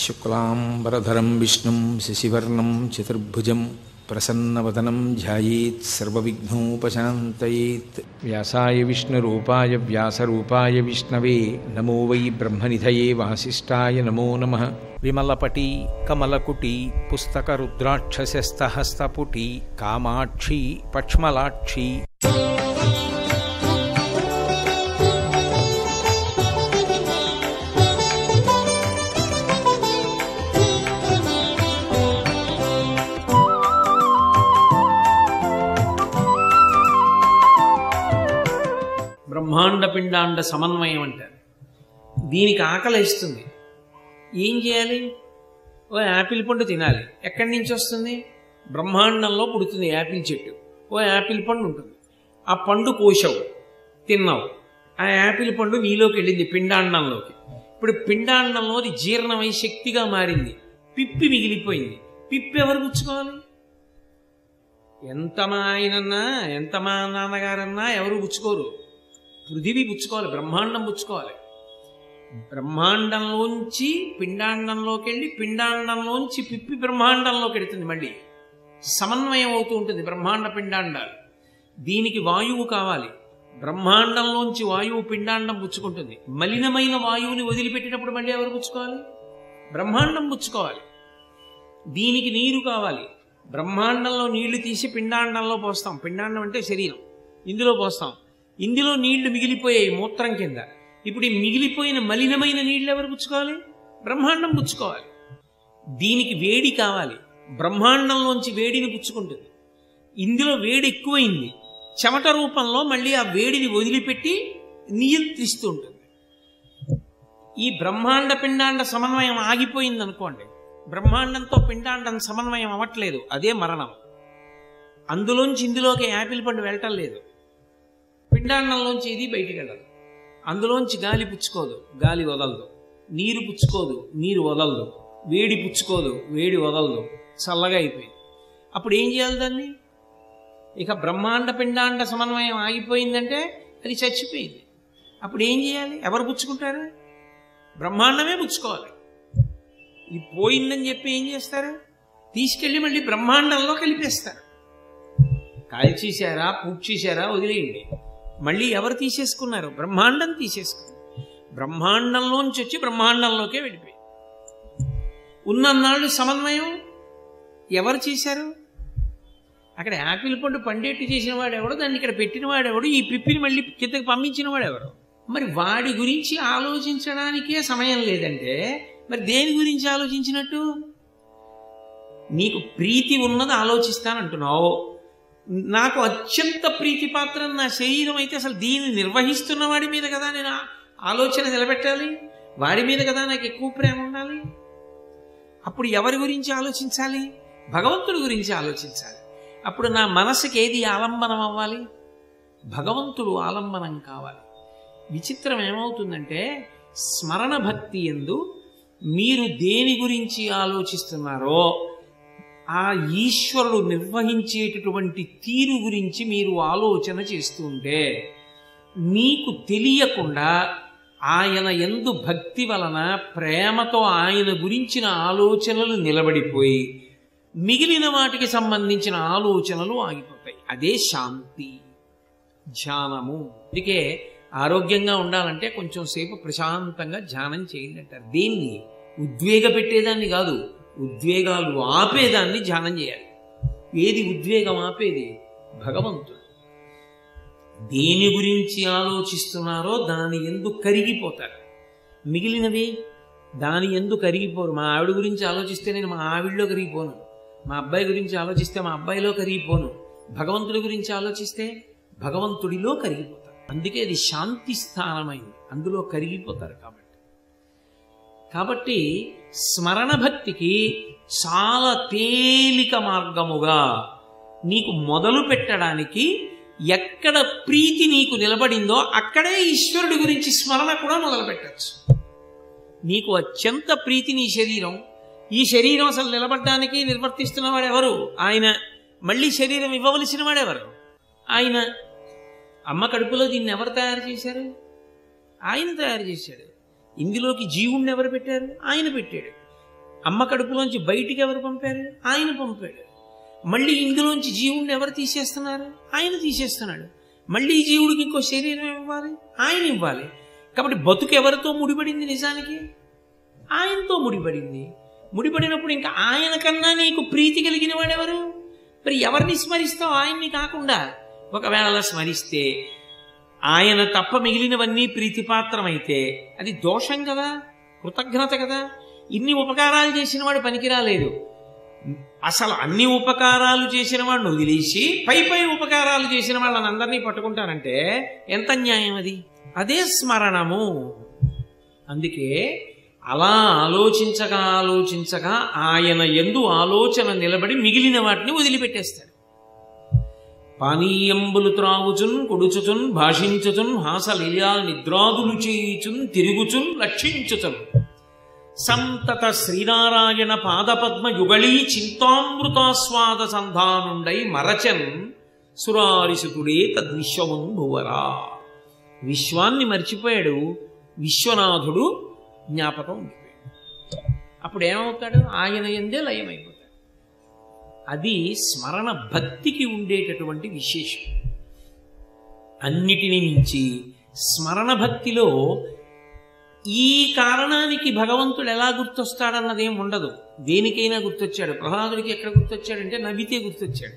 శుక్లాంబరధరం విష్ణుం శశివర్ణం చతుర్భుజం ప్రసన్నవదనం ధ్యాయేత్ సర్వవిఘ్నోపశాంతయేత్. వ్యాసాయ విష్ణురూపాయ వ్యాసరూపాయ విష్ణవే నమో వై బ్రహ్మనిధయే వాసిష్ఠాయ నమో నమః. విమలపటీ కమలకుటీ పుస్తకరుద్రాక్షసస్తహస్తపుటీ కామాక్షీ పక్ష్మలాక్షీ బ్రహ్మాండ పిండాండ సమన్వయం అంటారు. దీనికి ఆకలిస్తుంది. ఏం చేయాలి? ఓ యాపిల్ పండు తినాలి. ఎక్కడి నుంచి వస్తుంది? బ్రహ్మాండంలో పుడుతుంది యాపిల్ చెట్టు. ఓ యాపిల్ పండు ఉంటుంది. ఆ పండు కోశావు, తిన్నావు. ఆ యాపిల్ పండు నీలోకి వెళ్ళింది, పిండాండంలోకి. ఇప్పుడు పిండాండంలోది జీర్ణమై శక్తిగా మారింది. పిప్పి మిగిలిపోయింది. పిప్పి ఎవరు పుచ్చుకోవాలి? ఎంత మా ఆయనన్నా ఎంత మా నాన్నగారన్నా ఎవరు పుచ్చుకోరు. పృథివీ పుచ్చుకోవాలి, బ్రహ్మాండం పుచ్చుకోవాలి. బ్రహ్మాండంలోంచి పిండాండంలోకి వెళ్ళి పిండాండంలోంచి పిప్పి బ్రహ్మాండంలోకి వెళుతుంది. మళ్ళీ సమన్వయం అవుతూ ఉంటుంది బ్రహ్మాండ పిండాండాలు. దీనికి వాయువు కావాలి. బ్రహ్మాండంలోంచి వాయువు పిండాండం పుచ్చుకుంటుంది. మలినమైన వాయువుని వదిలిపెట్టినప్పుడు మళ్ళీ ఎవరు పుచ్చుకోవాలి? బ్రహ్మాండం పుచ్చుకోవాలి. దీనికి నీరు కావాలి. బ్రహ్మాండంలో నీళ్లు తీసి పిండాండంలో పోస్తాం. పిండాండం అంటే శరీరం. ఇందులో పోస్తాం. ఇందులో నీళ్లు మిగిలిపోయాయి మూత్రం కింద. ఇప్పుడు ఈ మిగిలిపోయిన మలినమైన నీళ్లు ఎవరు పుచ్చుకోవాలి? బ్రహ్మాండం పుచ్చుకోవాలి. దీనికి వేడి కావాలి. బ్రహ్మాండంలోంచి వేడిని పుచ్చుకుంటుంది. ఇందులో వేడి ఎక్కువైంది. చెమట రూపంలో మళ్ళీ ఆ వేడిని వదిలిపెట్టి నియంత్రిస్తూ ఉంటుంది. ఈ బ్రహ్మాండ పిండాండ సమన్వయం ఆగిపోయింది అనుకోండి, బ్రహ్మాండంతో పిండాండం సమన్వయం అవ్వట్లేదు, అదే మరణం. అందులోంచి ఇందులోకి యాపిల్ పండు వెళ్ళటం లేదు. పిండాండంలోంచి ఇది బయటికి వెళ్ళదు. అందులోంచి గాలి పుచ్చుకోదు, గాలి వదలదు. నీరు పుచ్చుకోదు, నీరు వదలదు. వేడి పుచ్చుకోదు, వేడి వదలదు. చల్లగా అయిపోయింది. అప్పుడు ఏం చేయాలి దాన్ని? ఇక బ్రహ్మాండ పిండాండ సమన్వయం ఆగిపోయిందంటే అది చచ్చిపోయింది. అప్పుడు ఏం చేయాలి? ఎవరు పుచ్చుకుంటారు? బ్రహ్మాండమే పుచ్చుకోవాలి. ఇది పోయిందని చెప్పి ఏం చేస్తారు? తీసుకెళ్ళి మళ్ళీ బ్రహ్మాండంలో కలిపేస్తారు. కాల్చేశారా, పూడ్చేశారా వదిలేయండి. మళ్ళీ ఎవరు తీసేసుకున్నారు? బ్రహ్మాండం తీసేసుకున్నారు. బ్రహ్మాండంలోంచి వచ్చి బ్రహ్మాండంలోకే వెళ్ళిపోయి ఉన్నన్నాళ్ళు సమన్వయం ఎవరు చేశారు? అక్కడ యాపిల్ పండు పండేట్టు చేసిన వాడెవడు, దాన్ని ఇక్కడ పెట్టిన వాడెవడు, ఈ పిప్పిని మళ్ళీ కిందకి పంపించిన వాడెవరు? మరి వాడి గురించి ఆలోచించడానికే సమయం లేదంటే మరి దేని గురించి ఆలోచించినట్టు? నీకు ప్రీతి ఉన్నది ఆలోచిస్తానంటున్నావు. నాకు అత్యంత ప్రీతిపాత్రం నా శరీరం అయితే అసలు దీన్ని నిర్వహిస్తున్న వాడి మీద కదా నేను ఆలోచన నిలబెట్టాలి. వాడి మీద కదా నాకు ఎక్కువ ప్రేమ ఉండాలి. అప్పుడు ఎవరి గురించి ఆలోచించాలి? భగవంతుడి గురించి ఆలోచించాలి. అప్పుడు నా మనసుకి ఏది ఆలంబనం అవ్వాలి? భగవంతుడు ఆలంబనం కావాలి. విచిత్రం ఏమవుతుందంటే స్మరణ భక్తి యందు మీరు దేని గురించి ఆలోచిస్తున్నారో ఆ ఈశ్వరుడు నిర్వహించేటటువంటి తీరు గురించి మీరు ఆలోచన చేస్తుంటే మీకు తెలియకుండా ఆయన యందు భక్తి వలన ప్రేమతో ఆయన గురించిన ఆలోచనలు నిలబడిపోయి మిగిలిన వాటికి సంబంధించిన ఆలోచనలు ఆగిపోతాయి. అదే శాంతి, ధ్యానము. అందుకే ఆరోగ్యంగా ఉండాలంటే కొంచెం సేపు ప్రశాంతంగా ధ్యానం చేయండి అంటారు. దేన్ని? ఉద్వేగ పెట్టేదాన్ని కాదు, ఉద్వేగాలు ఆపేదాన్ని ధ్యానం చేయాలి. ఏది ఉద్వేగం ఆపేది? భగవంతుడు. దేని గురించి ఆలోచిస్తున్నారో దాని యందు కరిగిపోతారు. మిగిలినవి దాని యందు కరిగిపోరు. మా ఆవిడ గురించి ఆలోచిస్తే నేను మా ఆవిడలో కరిగిపోను. మా అబ్బాయి గురించి ఆలోచిస్తే మా అబ్బాయిలో కరిగిపోను. భగవంతుడి గురించి ఆలోచిస్తే భగవంతుడిలో కరిగిపోతారు. అందుకే అది శాంతి స్థానమైంది, అందులో కరిగిపోతారు. కాబట్టి స్మరణ భక్తికి చాలా తేలిక మార్గముగా నీకు మొదలు పెట్టడానికి ఎక్కడ ప్రీతి నీకు నిలబడిందో అక్కడే ఈశ్వరుడి గురించి స్మరణ కూడా మొదలు పెట్టచ్చు. నీకు అత్యంత ప్రీతి నీ శరీరం. ఈ శరీరం అసలు నిలబడ్డానికి నిర్వర్తిస్తున్న వాడెవరు? ఆయన. మళ్ళీ శరీరం ఇవ్వవలసిన వాడెవరు? ఆయన. అమ్మ కడుపులో దీన్ని ఎవరు తయారు చేశారు? ఆయన తయారు చేశాడు. ఇందులోకి జీవుణ్ణి ఎవరు పెట్టారు? ఆయన పెట్టాడు. అమ్మ కడుపులోంచి బయటికి ఎవరు పంపారు? ఆయన పంపాడు. మళ్ళీ ఇందులోంచి జీవుడిని ఎవరు తీసేస్తున్నారు? ఆయన తీసేస్తున్నాడు. మళ్ళీ ఈ జీవుడికి ఇంకో శరీరం ఇవ్వాలి, ఆయన ఇవ్వాలి. కాబట్టి బతుకు ఎవరితో ముడిపడింది? నిజానికి ఆయనతో ముడిపడింది. ముడిపడినప్పుడు ఇంకా ఆయన కన్నా నీకు ప్రీతి కలిగిన వాడెవరు? మరి ఎవరిని స్మరిస్తావు ఆయన్ని కాకుండా? ఒకవేళ స్మరిస్తే ఆయన తప్ప మిగిలినవన్నీ ప్రీతిపాత్రమైతే అది దోషం కదా, కృతజ్ఞత కదా. ఇన్ని ఉపకారాలు చేసిన వాడు పనికిరాలేదు. అసలు అన్ని ఉపకారాలు చేసిన వాడిని వదిలేసి పై పై ఉపకారాలు చేసిన వాళ్ళని అందరినీ పట్టుకుంటారంటే ఎంత న్యాయం అది? అదే స్మరణము. అందుకే అలా ఆలోచించగా ఆలోచించగా ఆయన యందు ఆలోచన నిలబడి మిగిలిన వాటిని వదిలిపెట్టేస్తాడు. పానీయంబులు త్రాగుచున్ కొడుచుచున్ భాషించుచున్ హాసలీలా నిద్రాదులు చేయుచున్ తిరుగుచున్ లక్షించుచున్ సంతత శ్రీనారాయణ పాదపద్మ యుగళీ చింతామృతాస్వాద సంధానుండై మరచన్ సురారిసుతుడే తద్విశ్వమున్ భువరా. విశ్వాన్ని మర్చిపోయాడు, విశ్వనాథుడు జ్ఞాపకం ఉండిపోయాడు. అప్పుడు ఏమవుతాడు? ఆయన యందే లయమైపోతాడు. అది స్మరణ భక్తికి ఉండేటటువంటి విశేషం. అన్నిటినీ మించి స్మరణ భక్తిలో ఈ కారణానికి భగవంతుడు ఎలా గుర్తొస్తాడన్నదేం ఉండదు. దేనికైనా గుర్తొచ్చాడు. ప్రహ్లాదుడికి ఎక్కడ గుర్తొచ్చాడంటే నవ్వితే గుర్తొచ్చాడు.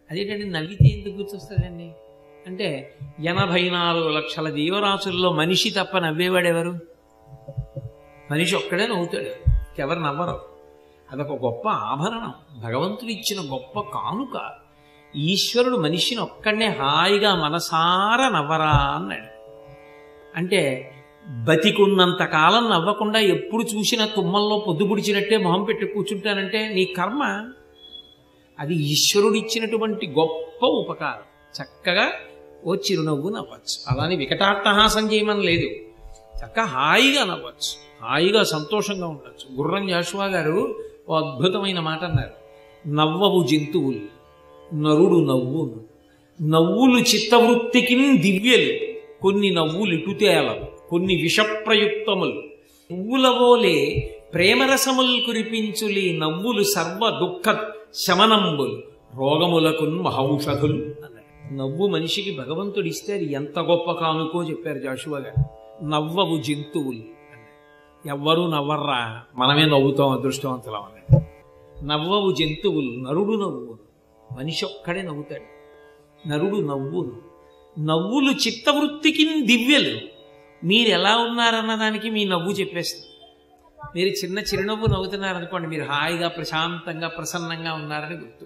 అదేంటంటే నవ్వితే ఎందుకు గుర్తొస్తాడండి అంటే 84 లక్షల జీవరాశుల్లో మనిషి తప్ప నవ్వేవాడెవరు? మనిషి ఒక్కడే నవ్వుతాడు, ఎవరు నవ్వరు. అదొక గొప్ప ఆభరణం, భగవంతుడు ఇచ్చిన గొప్ప కానుక. ఈశ్వరుడు మనిషిని ఒక్కడనే హాయిగా మనసారా నవ్వరా అన్నాడు. అంటే బతికున్నంత కాలం నవ్వకుండా ఎప్పుడు చూసినా తుమ్మల్లో పొద్దుపుడిచినట్టే మొహం పెట్టి కూర్చుంటానంటే నీ కర్మ. అది ఈశ్వరుడు ఇచ్చినటువంటి గొప్ప ఉపకారం. చక్కగా ఓ చిరునవ్వు నవ్వచ్చు. అలానే వికటాట్టహాసం చేయమని లేదు, చక్కగా హాయిగా నవ్వచ్చు, హాయిగా సంతోషంగా ఉండొచ్చు. గుర్రం జాషువా గారు ఓ అద్భుతమైన మాట అన్నారు. నవ్వవు జంతువులు నరుడు నవ్వును, నవ్వులు చిత్తవృత్తికి దివ్యలు, కొన్ని నవ్వులు ఇటుతేలవు, కొన్ని విషప్రయుక్తములు, పువ్వులవోలే ప్రేమరసములు కురిపించులి, నవ్వులు సర్వ దుఃఖ శమనంబులు, రోగములకు మహౌషధులు అన్నాడు. నవ్వు మనిషికి భగవంతుడు ఇస్తే అది ఎంత గొప్ప కానుకో చెప్పారు జాషువా గారు. నవ్వవు జంతువులు అన్నాడు. ఎవ్వరూ నవ్వర్రా, మనమే నవ్వుతాం, అదృష్టవంతులం అన్నాడు. నవ్వవు జంతువులు నరుడు నవ్వును, మనిషి ఒక్కడే నవ్వుతాడు. నరుడు నవ్వును, నవ్వులు చిత్తవృత్తికి దివ్యలు. మీరు ఎలా ఉన్నారన్నదానికి మీ నవ్వు చెప్పేస్తుంది. మీరు చిన్న చిరునవ్వు నవ్వుతున్నారనుకోండి, మీరు హాయిగా ప్రశాంతంగా ప్రసన్నంగా ఉన్నారని గుర్తు.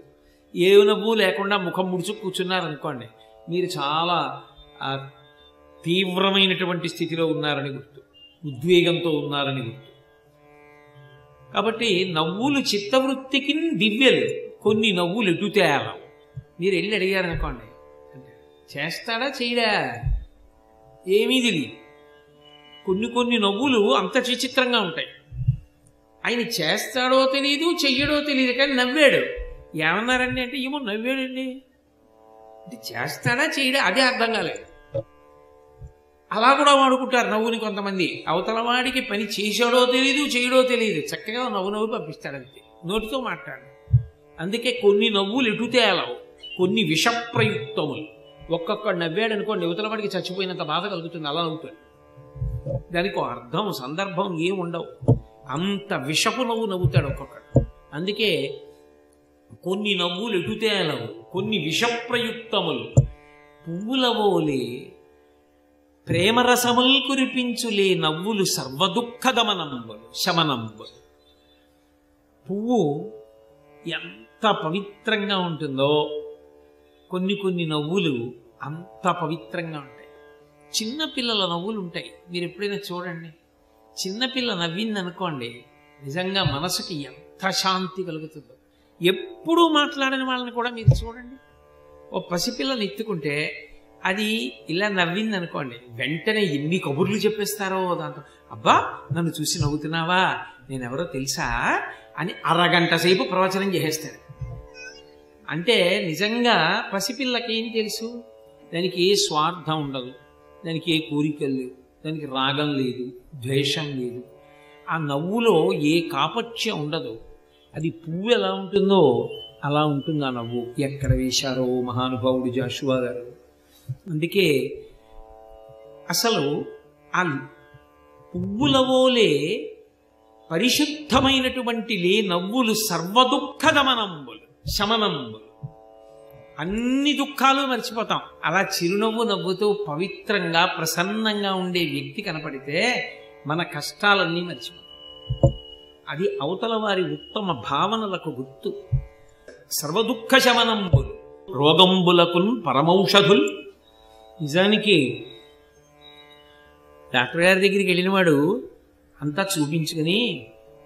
ఏ నవ్వు లేకుండా ముఖం ముడుచు కూర్చున్నారనుకోండి, మీరు చాలా తీవ్రమైనటువంటి స్థితిలో ఉన్నారని గుర్తు, ఉద్వేగంతో ఉన్నారని గుర్తు. కాబట్టి నవ్వులు చిత్తవృత్తికి దివ్యలు, కొన్ని నవ్వులు ఎటుతేలం. మీరు వెళ్ళి అడిగారనుకోండి, చేస్తాడా చేయడా ఏమీ తెలియదు. కొన్ని నవ్వులు అంత విచిత్రంగా ఉంటాయి. ఆయన చేస్తాడో తెలియదు, చెయ్యడో తెలియదు, కానీ నవ్వాడు. ఏమన్నారండి అంటే ఏమో నవ్వాడండి అంటే చేస్తాడా చేయడా అదే అర్థం కాలేదు. అలా కూడా వాడుకుంటారు నవ్వుని కొంతమంది. అవతల వాడికి పని చేశాడో తెలియదు, చేయడో తెలియదు, చక్కగా నవ్వు పంపిస్తాడు అంతే, నోటితో మాట్లాడు. అందుకే కొన్ని నవ్వులు ఎటుతేలవు, కొన్ని విషప్రయుక్తములు. ఒక్కొక్కడు నవ్వాడు అనుకోండి, యువతల వాడికి చచ్చిపోయినంత బాధ కలుగుతుంది, అలా నవ్వుతాడు. దానికి అర్థం సందర్భం ఏం ఉండవు, అంత విషపు నవ్వు నవ్వుతాడు ఒక్కొక్కడు. అందుకే కొన్ని నవ్వులు ఎటుతేలవు, కొన్ని విషప్రయుక్తములు, పువ్వులవోలే ప్రేమరసముల్ కురిపించులే, నవ్వులు సర్వదుఃఖదమనంబులు శమనంబులు. పువ్వు ఎంత పవిత్రంగా ఉంటుందో కొన్ని నవ్వులు అంత పవిత్రంగా ఉంటాయి. చిన్నపిల్లల నవ్వులు ఉంటాయి, మీరు ఎప్పుడైనా చూడండి. చిన్నపిల్ల నవ్విందనుకోండి, నిజంగా మనసుకి ఎంత శాంతి కలుగుతుందో. ఎప్పుడూ మాట్లాడని వాళ్ళని కూడా మీరు చూడండి. ఓ పసిపిల్లని ఎత్తుకుంటే అది ఇలా నవ్వింది అనుకోండి, వెంటనే ఎన్ని కబుర్లు చెప్పేస్తారో దాంతో. అబ్బా నన్ను చూసి నవ్వుతున్నావా, నేనెవరో తెలుసా అని అరగంట సేపు ప్రవచనం చేసేస్తాడు. అంటే నిజంగా పసిపిల్లకి ఏం తెలుసు? దానికి ఏ స్వార్థం ఉండదు, దానికి ఏ కోరికలు లేవు, దానికి రాగం లేదు, ద్వేషం లేదు. ఆ నవ్వులో ఏ కాపట్య ఉండదు. అది పువ్వు ఎలా ఉంటుందో అలా ఉంటుంది ఆ నవ్వు. ఎక్కడ వేశారో మహానుభావుడు జాషువా గారు. అందుకే అసలు ఆ పువ్వులవోలే పరిశుద్ధమైనటువంటి నవ్వులు సర్వదుఃఖగమనంబులు, శమనంబులు. అన్ని దుఃఖాలు మర్చిపోతాం. అలా చిరునవ్వు నవ్వుతూ పవిత్రంగా ప్రసన్నంగా ఉండే వ్యక్తి కనపడితే మన కష్టాలన్నీ మర్చిపోతాం. అది అవతల వారి ఉత్తమ భావనలకు గుర్తు. సర్వదుఃఖ శమనంబులు రోగంబులకున్ పరమౌషధుల్. నిజానికి డాక్టర్ గారి దగ్గరికి వెళ్ళినవాడు అంతా చూపించుకుని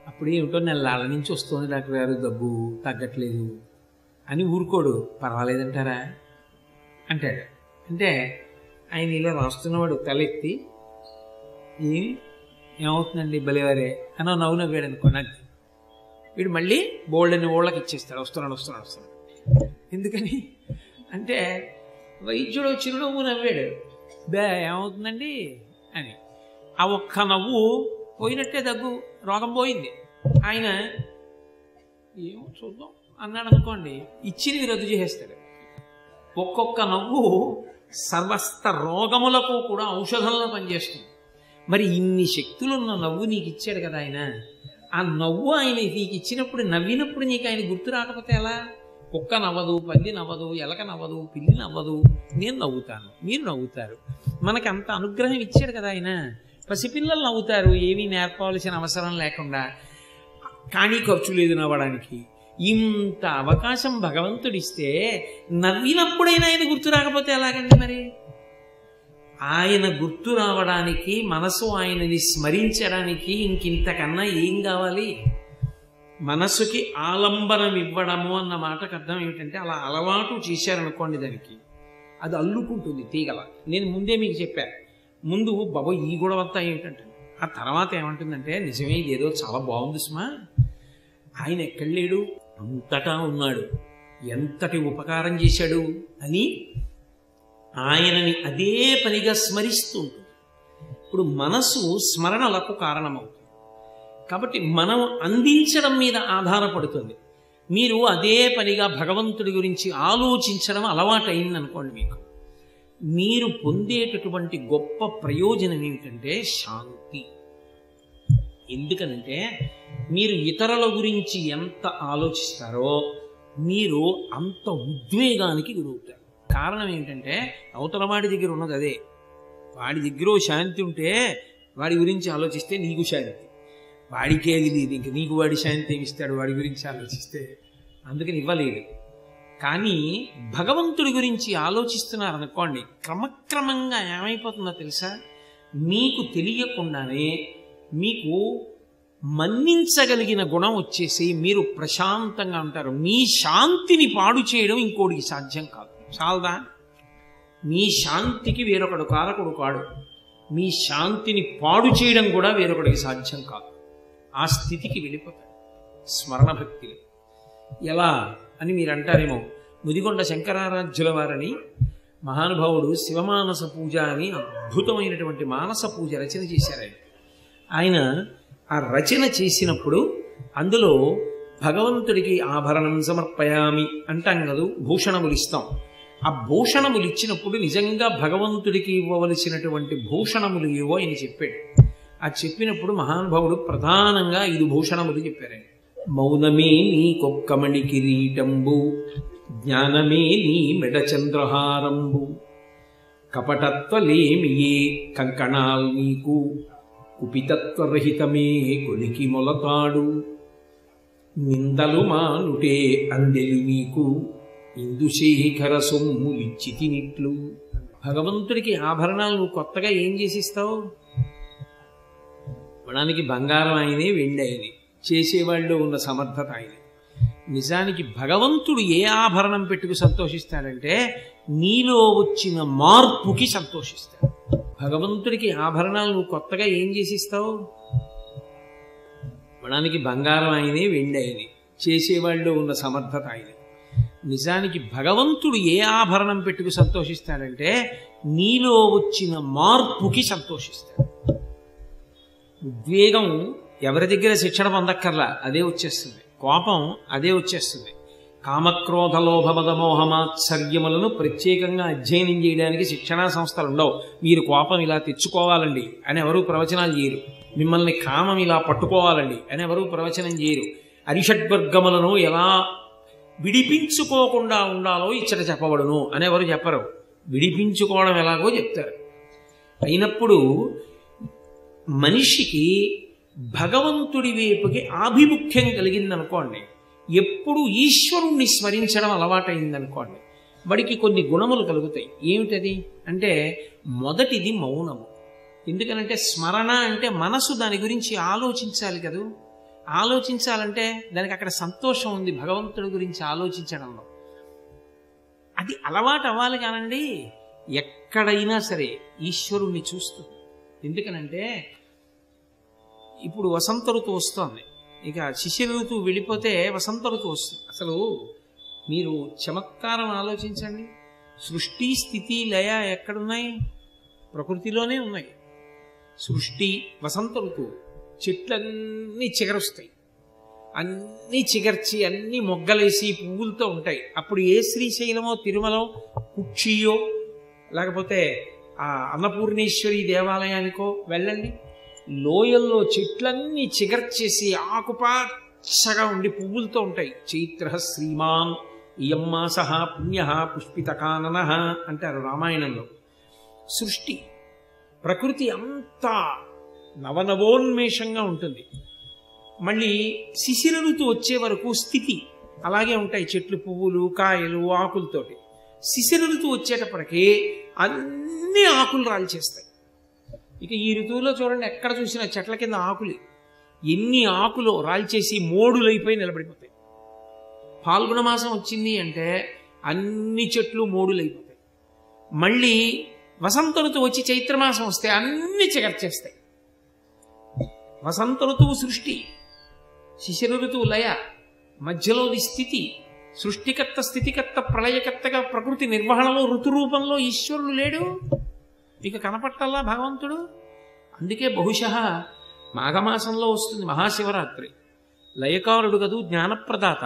అప్పుడు ఏమిటో నెలల నుంచి వస్తుంది డాక్టర్ గారు, దగ్గు తగ్గట్లేదు అని ఊరుకోడు. పర్వాలేదంటారా అంటాడు. అంటే ఆయన ఇలా రాస్తున్నవాడు తలెత్తి ఏమవుతుందండి బలివారే అని నవ్వు నవ్వాడు అనుకోండి. వీడు మళ్ళీ బోల్డని ఓళ్ళకి ఇచ్చేస్తాడు, వస్తున్నాడు. ఎందుకని అంటే వైద్యుడు చిరునవ్వు నవ్వాడు, ఏమవుతుందండి అని. ఆ ఒక్క నవ్వు పోయినట్టే దగ్గు, రోగం పోయింది. ఆయన ఏమో చూద్దాం అన్నాడు అనుకోండి, ఇచ్చినవి రద్దు చేసేస్తాడు. ఒక్కొక్క నవ్వు సర్వస్త రోగములకు కూడా ఔషధంలో పనిచేస్తుంది. మరి ఇన్ని శక్తులున్న నవ్వు నీకు ఇచ్చాడు కదా ఆయన. ఆ నవ్వు ఆయన నీకు ఇచ్చినప్పుడు నవ్వినప్పుడు నీకు ఆయన గుర్తు రాకపోతే ఎలా? కుక్క నవ్వదు, పంది నవ్వదు, ఎలక నవ్వదు, పిల్లి నవ్వదు, నేను నవ్వుతాను, మీరు నవ్వుతారు. మనకి అంత అనుగ్రహం ఇచ్చాడు కదా ఆయన. పసిపిల్లలు నవ్వుతారు ఏమీ నేర్పవలసిన అవసరం లేకుండా, కానీ ఖర్చు లేదు నవ్వడానికి. ఇంత అవకాశం భగవంతుడిస్తే నవ్వినప్పుడైనా ఆయన గుర్తు రాకపోతే ఎలాగండి? మరి ఆయన గుర్తు రావడానికి, మనసు ఆయనని స్మరించడానికి ఇంకింతకన్నా ఏం కావాలి? మనసుకి ఆలంబనం ఇవ్వడము అన్న మాటకు అర్థం ఏమిటంటే అలా అలవాటు చేశారనుకోండి దానికి, అది అల్లుకుంటుంది తీగల. నేను ముందే మీకు చెప్పాను, ముందు బాబో ఈ గొడవంతా ఏమిటంటే, ఆ తర్వాత ఏమంటుందంటే నిజమే ఇదేదో చాలా బాగుంది సుమా, ఆయన ఎక్కడలేడు, అంతటా ఉన్నాడు, ఎంతటి ఉపకారం చేశాడు అని ఆయనని అదే పనిగా స్మరిస్తూ ఉంటుంది. ఇప్పుడు మనసు స్మరణలకు కారణమవుతుంది కాబట్టి మనం అందించడం మీద ఆధారపడుతుంది. మీరు అదే పనిగా భగవంతుడి గురించి ఆలోచించడం అలవాటైంది అనుకోండి, మీకు మీరు పొందేటటువంటి గొప్ప ప్రయోజనం ఏమిటంటే శాంతి. ఎందుకనంటే మీరు ఇతరుల గురించి ఎంత ఆలోచిస్తారో మీరు అంత ఉద్వేగానికి గురవుతారు. కారణం ఏంటంటే అవతల వాడి దగ్గర ఉన్నది అదే. వాడి దగ్గర శాంతి ఉంటే వాడి గురించి ఆలోచిస్తే నీకు శాంతి, వాడికేది లేదు, ఇంక నీకు వాడి శాంతి ఏమిస్తాడు వాడి గురించి ఆలోచిస్తే? అందుకని ఇవ్వలేడు. కానీ భగవంతుడి గురించి ఆలోచిస్తున్నారనుకోండి, క్రమక్రమంగా ఏమైపోతుందో తెలుసా? మీకు తెలియకుండానే మీకు మన్నించగలిగిన గుణం వచ్చేసి మీరు ప్రశాంతంగా ఉంటారు. మీ శాంతిని పాడు చేయడం ఇంకోటికి సాధ్యం కాదు. చాలదా? మీ శాంతికి వేరొకడు కారకుడు కాడు, మీ శాంతిని పాడు చేయడం కూడా వేరొకడికి సాధ్యం కాదు. ఆ స్థితికి వెళ్ళిపోతాడు స్మరణ భక్తిని. ఎలా అని మీరు అంటారేమో, ముదిగొండ శంకరారాధ్యుల వారని మహానుభావుడు శివమానస పూజ అని అద్భుతమైనటువంటి మానస పూజ రచన చేశారు. ఆయన ఆ రచన చేసినప్పుడు అందులో భగవంతుడికి ఆభరణం సమర్పయామి అంటాం కదా, భూషణములు ఇస్తాం. ఆ భూషణములు ఇచ్చినప్పుడు నిజంగా భగవంతుడికి ఇవ్వవలసినటువంటి భూషణములు ఏవో ఆయన చెప్పాడు. ఆ చెప్పినప్పుడు మహానుభావుడు ప్రధానంగా 5 భూషణములు చెప్పారు. మౌనమే నీకొక్కమణి కిరీటంబు, జ్ఞానమే నీ మెడచంద్రహారంబు, కపటత్వలేమియే కంకణాల్ నీకు, కుపితత్వరహితమే కొలికి మొలతాడు, నిందలు మానుటే అందెలు నీకు, ఇందుశేఖర సొమ్ములిచ్చితినిట్లు. భగవంతుడికి ఆభరణాలు నువ్వు కొత్తగా ఏం చేసిస్తావు? ఇవ్వడానికి బంగారం ఆయనే, వెండి ఆయనే, చేసేవాళ్ళు ఉన్న సమర్థత ఆయనే. నిజానికి భగవంతుడు ఏ ఆభరణం పెట్టుకు సంతోషిస్తాడంటే నీలో వచ్చిన మార్పుకి సంతోషిస్తాడు. భగవంతుడికి ఆభరణాలు నువ్వు కొత్తగా ఏం చేసిస్తావు? ఇవ్వడానికి బంగారం ఆయనే, వెండి ఆయనే, చేసేవాళ్ళు ఉన్న సమర్థత ఆయనే. నిజానికి భగవంతుడు ఏ ఆభరణం పెట్టుకు సంతోషిస్తాడంటే నీలో వచ్చిన మార్పుకి సంతోషిస్తాడు. ఉద్వేగం ఎవరి దగ్గర శిక్షణ పొందక్కర్లా, అదే వచ్చేస్తుంది. కోపం అదే వచ్చేస్తుంది. కామక్రోధ లోభ మద మోహమాత్సర్యములను ప్రత్యేకంగా అధ్యయనం చేయడానికి శిక్షణా సంస్థలు ఉండవు. మీరు కోపం ఇలా తెచ్చుకోవాలండి అని ఎవరూ ప్రవచనాలు చేయరు. మిమ్మల్ని కామం ఇలా పట్టుకోవాలండి అని ఎవరూ ప్రవచనం చేయరు. అరిషడ్వర్గములను ఎలా విడిపించుకోకుండా ఉండాలో ఇచ్చట చెప్పబడును అని ఎవరు చెప్పరు. విడిపించుకోవడం ఎలాగో చెప్తారు. అయినప్పుడు మనిషికి భగవంతుడి వైపుకి ఆభిముఖ్యం కలిగిందనుకోండి, ఎప్పుడు ఈశ్వరుణ్ణి స్మరించడం అలవాటైందనుకోండి, వాడికి కొన్ని గుణములు కలుగుతాయి. ఏమిటది అంటే, మొదటిది మౌనము. ఎందుకనంటే స్మరణ అంటే మనసు దాని గురించి ఆలోచించాలి కదూ. ఆలోచించాలంటే దానికి అక్కడ సంతోషం ఉంది భగవంతుడి గురించి ఆలోచించడంలో. అది అలవాటు అవ్వాలి కానండి ఎక్కడైనా సరే ఈశ్వరుణ్ణి చూస్తూ. ఎందుకనంటే ఇప్పుడు వసంత ఋతువు వస్తోంది, ఇక శిశిర ఋతువు వెళ్ళిపోతే వసంత ఋతువు వస్తుంది. అసలు మీరు చమత్కారం ఆలోచించండి. సృష్టి స్థితి లయ ఎక్కడున్నాయి? ప్రకృతిలోనే ఉన్నాయి. సృష్టి వసంత ఋతువు, చెట్లన్నీ చిగరుస్తాయి, అన్నీ చిగర్చి అన్నీ మొగ్గలేసి పువ్వులతో ఉంటాయి. అప్పుడు ఏ శ్రీశైలమో తిరుమలో కుక్షియో లేకపోతే ఆ అన్నపూర్ణేశ్వరి దేవాలయానికో వెళ్ళండి. లోయల్లో చెట్లన్నీ చిగర్చేసి ఆకుపచ్చగా ఉండి పువ్వులతో ఉంటాయి. చైత్ర శ్రీమాన్ ఇయం మాసః పుణ్యః పుష్పితకాననః అంటారు రామాయణంలో. సృష్టి ప్రకృతి అంతా నవనవోన్మేషంగా ఉంటుంది. మళ్ళీ శిశిర ఋతువు వచ్చే వరకు స్థితి అలాగే ఉంటాయి, చెట్లు పువ్వులు కాయలు ఆకులతోటి. శిశిర ఋతువు వచ్చేటప్పటికి అన్ని ఆకులు రాల్చేస్తాయి. ఇక ఈ ఋతువులో చూడండి, ఎక్కడ చూసినా చెట్ల కింద ఆకులు, ఎన్ని ఆకులు రాల్చేసి మోడులైపోయి నిలబడిపోతాయి. ఫాల్గుణ మాసం వచ్చింది అంటే అన్ని చెట్లు మోడులైపోతాయి. మళ్ళీ వసంత ఋతువు వచ్చి చైత్రమాసం వస్తే అన్ని చిగర్చేస్తాయి. వసంత ఋతువు సృష్టి, శిశిర ఋతువు లయ, మధ్యలోది స్థితి. సృష్టికర్త స్థితికర్త ప్రళయకర్తగా ప్రకృతి నిర్వహణలో ఋతురూపంలో ఈశ్వరుడు లేడు. ఇక కనపట్టల్లా భగవంతుడు. అందుకే బహుశः మాఘమాసంలో వస్తుంది మహాశివరాత్రి. లయకారుడు కదూ, జ్ఞానప్రదాత.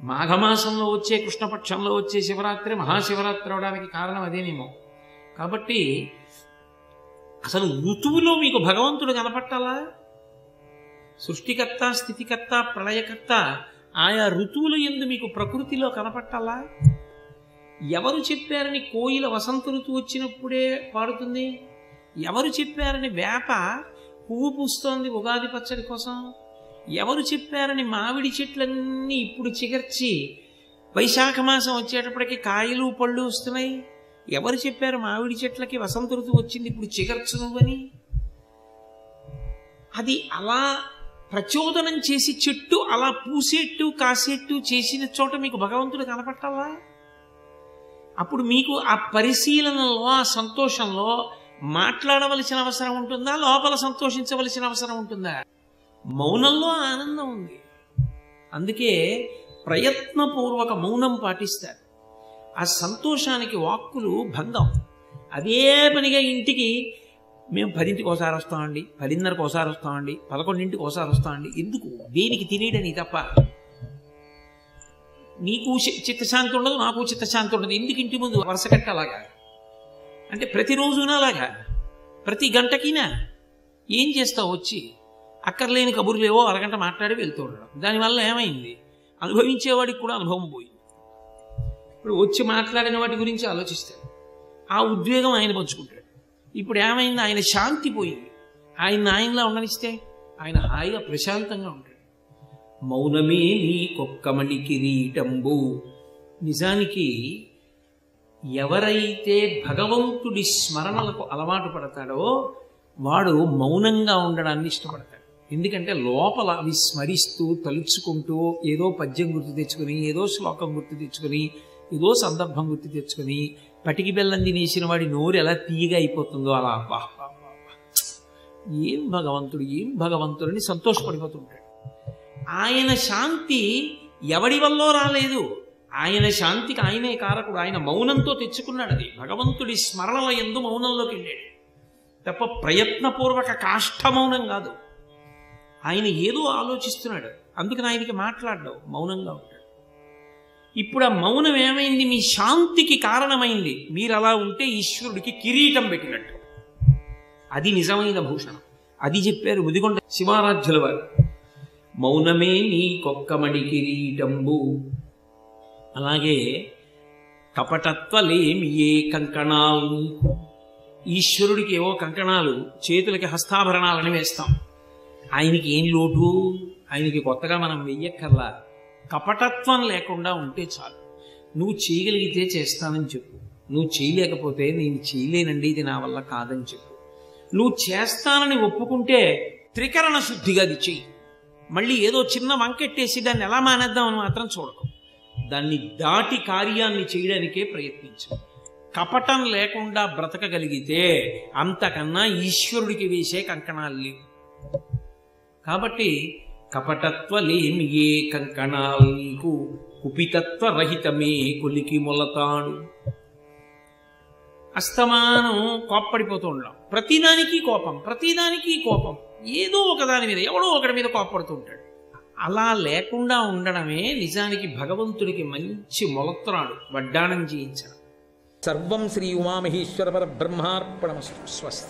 మాఘమాసంలో వచ్చే కృష్ణపక్షంలో వచ్చే శివరాత్రి మహాశివరాత్రి అవడానికి కారణం అదేనేమో. కాబట్టి అసలు ఋతువులో మీకు భగవంతుడు కనపట్టాలా? సృష్టికర్త స్థితికర్త ప్రళయకర్త ఆయా ఋతువుల యందు మీకు ప్రకృతిలో కనపట్టాలా? ఎవరు చెప్పారని కోయిల వసంత ఋతువు వచ్చినప్పుడే పాడుతుంది? ఎవరు చెప్పారని వేప పువ్వు పూస్తోంది ఉగాది పచ్చడి కోసం? ఎవరు చెప్పారని మామిడి చెట్లన్నీ ఇప్పుడు చిగర్చి వైశాఖ మాసం వచ్చేటప్పటికి కాయలు పళ్ళు వస్తున్నాయి? ఎవరు చెప్పారు మామిడి చెట్లకి వసంత ఋతువు వచ్చింది ఇప్పుడు చిగర్చును అని? అది అలా ప్రచోదనం చేసి చెట్టు అలా పూసేట్టు కాసేట్టు చేసిన చోట మీకు భగవంతుడు కనపట్టాలా? అప్పుడు మీకు ఆ పరిశీలనలో ఆ సంతోషంలో మాట్లాడవలసిన అవసరం ఉంటుందా? లోపల సంతోషించవలసిన అవసరం ఉంటుందా? మౌనంలో ఆనందం ఉంది. అందుకే ప్రయత్నపూర్వక మౌనం పాటిస్తారు. ఆ సంతోషానికి వాక్కులు భంగం. అదే పనిగా ఇంటికి మేము 10ంటికి ఒకసారి వస్తామండి, 10:30కి ఒకసారి వస్తామండి, 11ంటికి ఒకసారి వస్తామండి. ఎందుకు? దేనికి? తినేయడానికి తప్ప. నీకు చిత్తశాంతి ఉండదు, నాకు చిత్తశాంతి ఉండదు. ఎందుకు ఇంటి ముందు వరుస కట్ట అలాగా? అంటే ప్రతిరోజునా అలాగా? ప్రతి గంటకినా? ఏం చేస్తావు వచ్చి? అక్కర్లేని కబుర్లు ఏవో అరగంట మాట్లాడి వెళ్తూ ఉండడం. దానివల్ల ఏమైంది? అనుభవించేవాడికి కూడా అనుభవం పోయింది. ఇప్పుడు వచ్చి మాట్లాడిన వాటి గురించి ఆలోచిస్తాడు, ఆ ఉద్వేగం ఆయన పంచుకుంటాడు. ఇప్పుడు ఏమైంది? ఆయన శాంతి పోయింది. ఆయనలా ఉండనిస్తే ఆయన హాయిగా ప్రశాంతంగా ఉంటాడు. మౌనమే నీకొక్కమణి కిరీటంబు. నిజానికి ఎవరైతే భగవంతుడి స్మరణలకు అలవాటు పడతాడో వాడు మౌనంగా ఉండడాన్ని ఇష్టపడతాడు. ఎందుకంటే లోపల అవి స్మరిస్తూ తలుచుకుంటూ ఏదో పద్యం గుర్తు తెచ్చుకొని, ఏదో శ్లోకం గుర్తు తెచ్చుకొని, ఏదో సందర్భం గుర్తు తెచ్చుకొని, పటికి బెల్లం తినేసిన వాడి నోరు ఎలా తీయగా అయిపోతుందో అలా ఏం భగవంతుడు ఏం భగవంతుడు అని సంతోషపడిపోతుంటాడు. ఆయన శాంతి ఎవడి వల్ల రాలేదు. ఆయన శాంతికి ఆయనే కారకుడు. ఆయన మౌనంతో తెచ్చుకున్నాడు. అది భగవంతుడి స్మరణల యందు మౌనంలోకి వెళ్ళాడు తప్ప ప్రయత్నపూర్వక కాష్ఠ మౌనం కాదు. ఆయన ఏదో ఆలోచిస్తున్నాడు, అందుకని ఆయనకి మాట్లాడడం, మౌనంగా ఉంటాడు. ఇప్పుడు ఆ మౌనం ఏమైంది? మీ శాంతికి కారణమైంది. మీరు అలా ఉంటే ఈశ్వరుడికి కిరీటం పెట్టినట్టు. అది నిజమైన భూషణం. అది చెప్పారు ముదిగొండ శివారాధ్యుల వారు. మౌనమే నీ కొక్కమణి కిరీటంబు. అలాగే కపటత్వలేమి ఏ కంకణాలు నీకు. ఈశ్వరుడికి ఏవో కంకణాలు, చేతులకి హస్తాభరణాలని వేస్తాం. ఆయనకి ఏం లోటు? ఆయనకి కొత్తగా మనం వెయ్యక్కర్లా. కపటత్వం లేకుండా ఉంటే చాలు. నువ్వు చేయగలిగితే చేస్తానని చెప్పు, నువ్వు చేయలేకపోతే నేను చేయలేనండి, ఇది నా వల్ల కాదని చెప్పు. నువ్వు చేస్తానని ఒప్పుకుంటే త్రికరణ శుద్ధిగా అది చెయ్యి. మళ్ళీ ఏదో చిన్న వంకెట్టేసి దాన్ని ఎలా మానేద్దామని మాత్రం చూడకు. దాన్ని దాటి కార్యాన్ని చేయడానికే ప్రయత్నించు. కపటం లేకుండా బ్రతకగలిగితే అంతకన్నా ఈశ్వరుడికి వేసే కంకణాలు లేవు. కాబట్టి కపటత్వలేమి ఏ కంకణాలు నీకు, కుపితత్వ రహితమే కొలికి మొలతాడు. అస్తమానం కోప్పడిపోతూ ఉండడం, ప్రతిదానికి కోపం, ఏదో ఒకదాని మీద, ఎవడో ఒకటి మీద కోప్పడుతూ ఉంటాడు. అలా లేకుండా ఉండడమే నిజానికి భగవంతుడికి మంచి మొలత్రాడు, వడ్డాణం చేయించడం. సర్వం శ్రీ ఉమామహేశ్వర పరబ్రహ్మార్పణమస్తు. స్వస్తి.